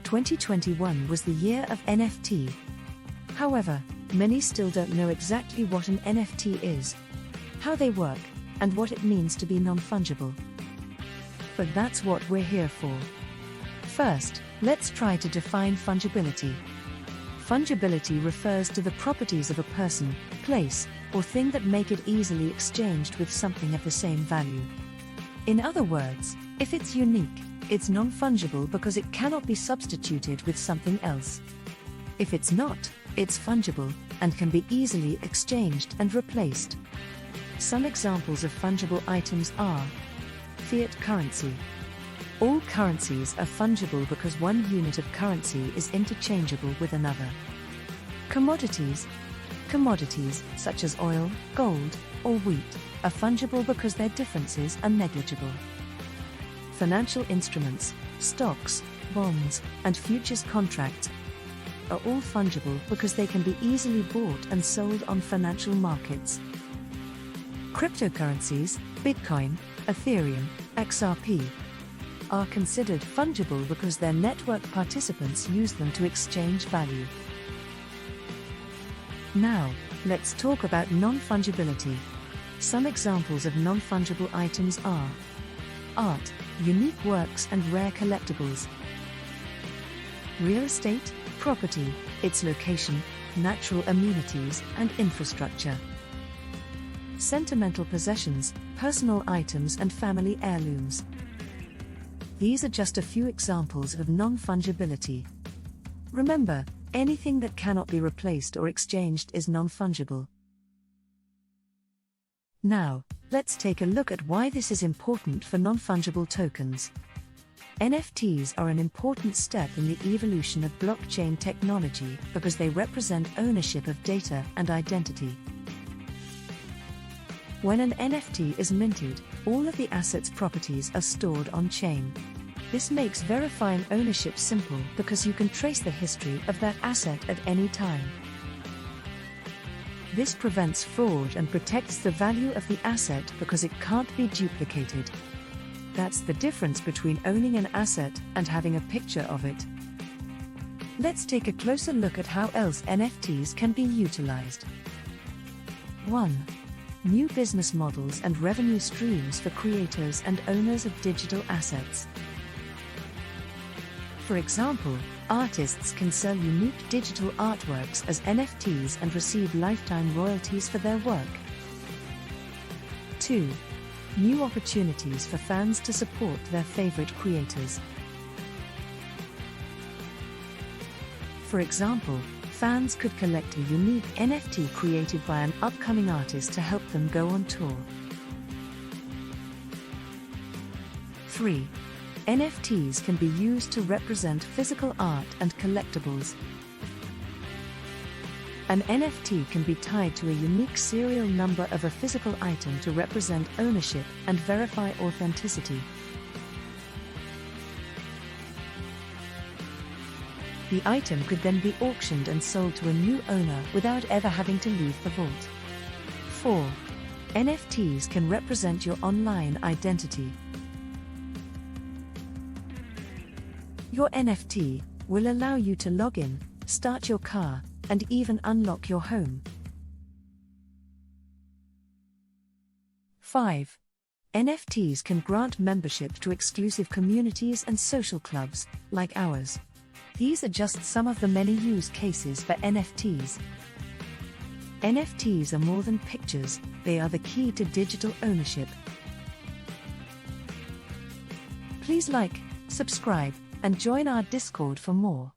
2021 was the year of NFT. However, many still don't know exactly what an NFT is, how they work, and what it means to be non-fungible. But that's what we're here for. First, let's try to define fungibility. Fungibility refers to the properties of a person, place, or thing that make it easily exchanged with something of the same value. In other words, if it's unique, it's non-fungible because it cannot be substituted with something else. If it's not, it's fungible, and can be easily exchanged and replaced. Some examples of fungible items are fiat currency. All currencies are fungible because one unit of currency is interchangeable with another. Commodities. Commodities, such as oil, gold, or wheat, are fungible because their differences are negligible. Financial instruments, stocks, bonds, and futures contracts are all fungible because they can be easily bought and sold on financial markets. Cryptocurrencies, Bitcoin, Ethereum, XRP, are considered fungible because their network participants use them to exchange value. Now, let's talk about non-fungibility. Some examples of non-fungible items are art, unique works and rare collectibles. Real estate, property, its location, natural amenities, and infrastructure. Sentimental possessions, personal items and family heirlooms. These are just a few examples of non-fungibility. Remember, anything that cannot be replaced or exchanged is non-fungible. Now, let's take a look at why this is important for non-fungible tokens. NFTs are an important step in the evolution of blockchain technology because they represent ownership of data and identity. When an NFT is minted, all of the asset's properties are stored on-chain. This makes verifying ownership simple because you can trace the history of that asset at any time. This prevents fraud and protects the value of the asset because it can't be duplicated. That's the difference between owning an asset and having a picture of it. Let's take a closer look at how else NFTs can be utilized. 1. New business models and revenue streams for creators and owners of digital assets. For example, artists can sell unique digital artworks as NFTs and receive lifetime royalties for their work. 2. New opportunities for fans to support their favorite creators. For example, fans could collect a unique NFT created by an upcoming artist to help them go on tour. 3. NFTs can be used to represent physical art and collectibles. An NFT can be tied to a unique serial number of a physical item to represent ownership and verify authenticity. The item could then be auctioned and sold to a new owner without ever having to leave the vault. 4. NFTs can represent your online identity. Your NFT will allow you to log in, start your car, and even unlock your home. 5. NFTs can grant membership to exclusive communities and social clubs, like ours. These are just some of the many use cases for NFTs. NFTs are more than pictures, they are the key to digital ownership. Please like, subscribe, and join our Discord for more.